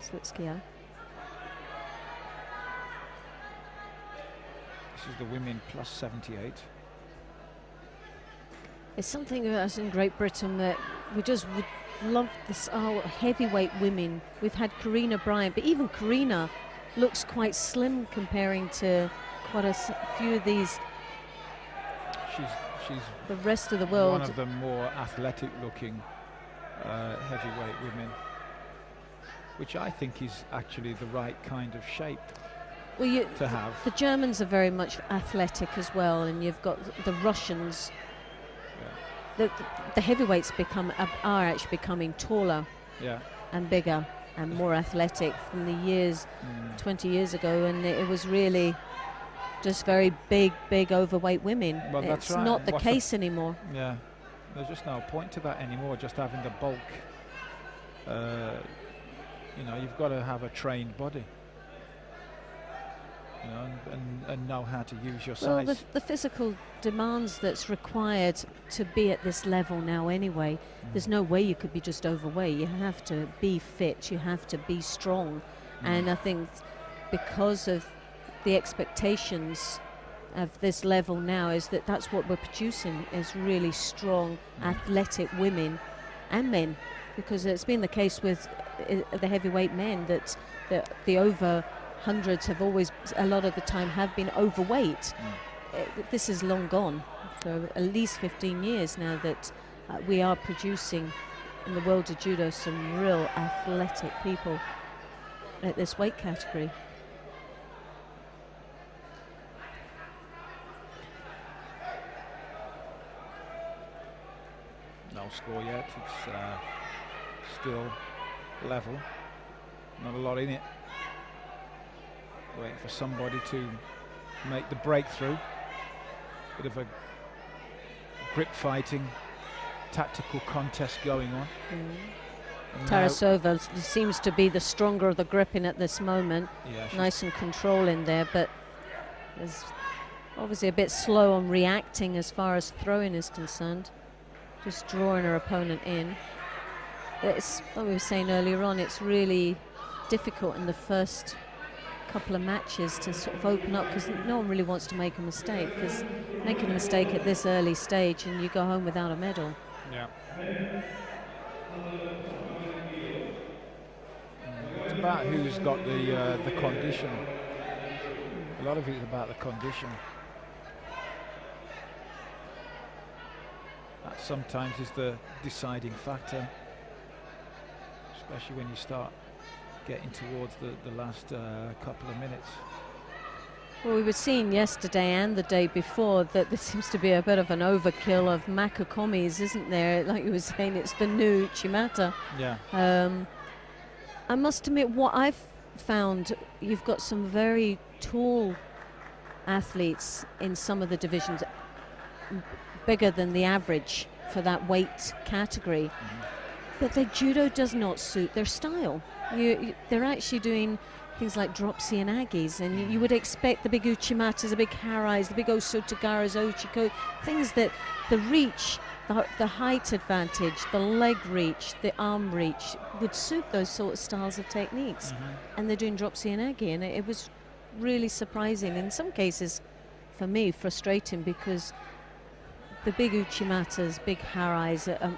Slutskaya. This is the women plus 78. It's something about us in Great Britain that we just would love this, our heavyweight women. We've had Karina Bryant, but even Karina looks quite slim comparing to quite a few of these. She's the rest of the world. One of the more athletic looking heavyweight women, which I think is actually the right kind of shape to have. The Germans are very much athletic as well, and you've got the Russians. The heavyweights are actually becoming taller and bigger and more athletic from the years 20 years ago, and it was really just very big overweight women. Well, it's that's right. not the case anymore. Yeah, there's just no point to that anymore, just having the bulk. You know, you've got to have a trained body, you know, and know how to use your size. Well, the physical demands that's required to be at this level now anyway, there's no way you could be just overweight. You have to be fit, you have to be strong. And I think because of the expectations of this level now is that's what we're producing, is really strong, athletic women and men, because it's been the case with the heavyweight men that the over hundreds have always, a lot of the time, have been overweight. This is long gone for at least 15 years now that we are producing in the world of judo some real athletic people at this weight category. No score yet, it's still level, not a lot in it. Waiting for somebody to make the breakthrough. Bit of a grip fighting, tactical contest going on. Tarasova seems to be the stronger of the gripping at this moment. Nice and controlling there, but is obviously a bit slow on reacting as far as throwing is concerned. Just drawing her opponent in. It's, like we were saying earlier on, it's really difficult in the first couple of matches to sort of open up, because no one really wants to make a mistake, because making a mistake at this early stage and you go home without a medal. Yeah. It's about who's got the condition. A lot of it is about the condition. That sometimes is the deciding factor, especially when you start getting towards the last couple of minutes. Well, we were seeing yesterday and the day before that there seems to be a bit of an overkill of Makakomis, isn't there? Like you were saying, it's the new Uchimata. Yeah. I must admit, what I've found, you've got some very tall athletes in some of the divisions, bigger than the average for that weight category. But their judo does not suit their style. They're actually doing things like dropsy and aggies, and you would expect the big uchimatas, the big harais, the big osotogaras, ochiko, things that the reach, the height advantage, the leg reach, the arm reach would suit those sort of styles of techniques. And they're doing dropsy and aggie, and it was really surprising. In some cases, for me, frustrating, because the big uchimatas, big harais are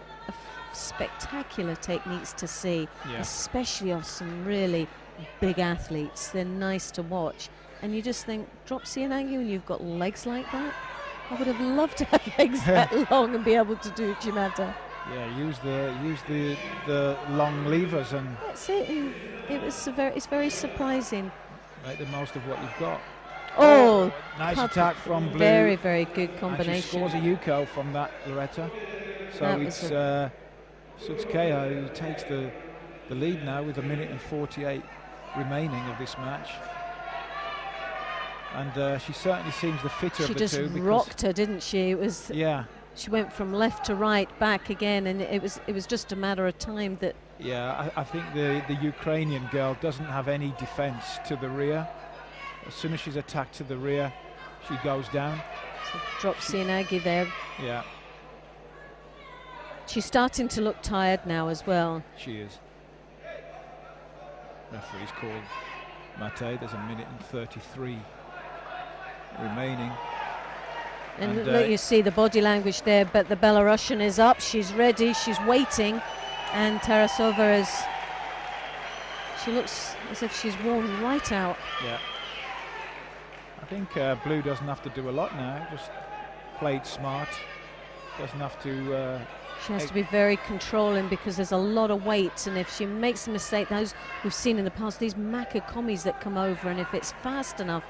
spectacular techniques to see, especially of some really big athletes. They're nice to watch, and you just think, dropsy and aggie when you've got legs like that? I would have loved to have legs that long and be able to do Uchimata. Yeah, use the long levers, and that's it. And it's very surprising. Make the most of what you've got. Oh, nice attack from Blue. Very, very good combination. And she scores a Yuko from that, Loretta. So it's Slutskaya who takes the lead now with 1 minute and 48 remaining of this match. And she certainly seems the fitter of the two. She just rocked her, didn't she? It was. Yeah. She went from left to right, back again, and it was just a matter of time that. Yeah, I think the Ukrainian girl doesn't have any defense to the rear. As soon as she's attacked to the rear, she goes down. So dropsy and aggie there. Yeah. She's starting to look tired now as well. She is. Referee's called Mate. There's 1:33 remaining. And look, you see the body language there, but the Belarusian is up, she's ready, she's waiting, and Tarasova she looks as if she's worn right out. Yeah. I think Blue doesn't have to do a lot now, just played smart, doesn't have to... she has to be very controlling because there's a lot of weight, and if she makes a mistake, those we've seen in the past, these Makakomis that come over, and if it's fast enough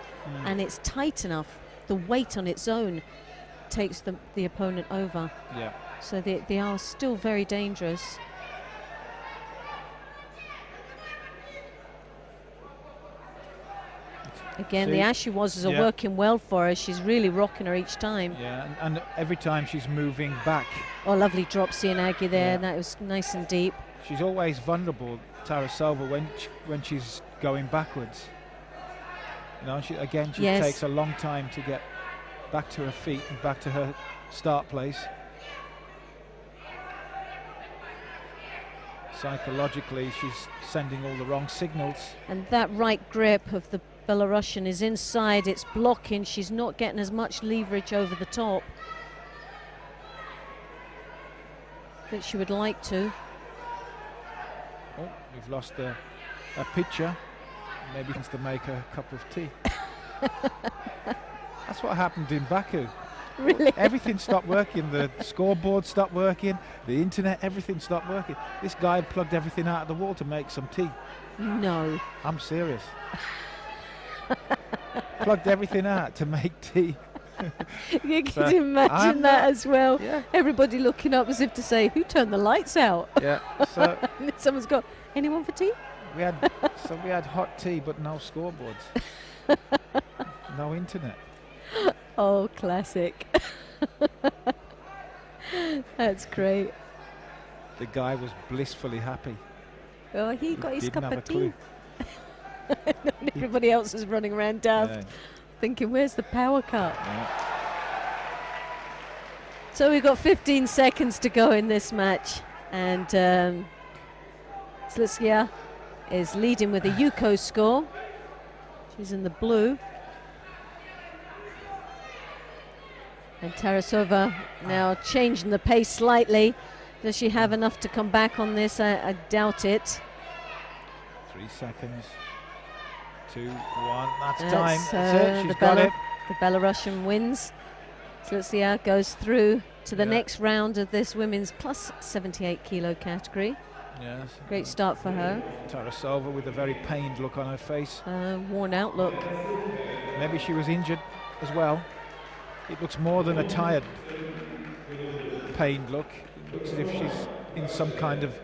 and it's tight enough, the weight on its own takes the opponent over. Yeah. So they are still very dangerous. Again, the Ashiwazas are working well for her. She's really rocking her each time. Yeah, and every time she's moving back. Oh, lovely drop Sianagi there. That was nice and deep. She's always vulnerable, Tarasova, when she's going backwards. You know, she takes a long time to get back to her feet and back to her start place. Psychologically, she's sending all the wrong signals. And that right grip of the Belarusian is inside, it's blocking, she's not getting as much leverage over the top that she would like to. Oh, we've lost a pitcher. Maybe wants to make a cup of tea. That's what happened in Baku. Really? Everything stopped working. The scoreboard stopped working. The internet, everything stopped working. This guy plugged everything out of the wall to make some tea. No. I'm serious. Plugged everything out to make tea. You can imagine that as well. Yeah. Everybody looking up as if to say, who turned the lights out? Yeah. So someone's got, anyone for tea? We had hot tea, but no scoreboards. No internet. Oh, classic. That's great. The guy was blissfully happy. Oh, he got his cup of tea. Everybody else is running around daft, thinking, where's the power cut? Yeah. So we've got 15 seconds to go in this match, and Slutskaya is leading with a Yuko score. She's in the blue. And Tarasova now changing the pace slightly. Does she have enough to come back on this? I doubt it. 3 seconds. 2, 1. That's time. That's it. She's got it. The Belarusian wins. Slutskaya goes through to the next round of this women's plus 78 kilo category. Yes. Great start for her. Tarasova with a very pained look on her face. Worn out look. Maybe she was injured as well. It looks more than a tired, pained look. It looks as if she's in some kind of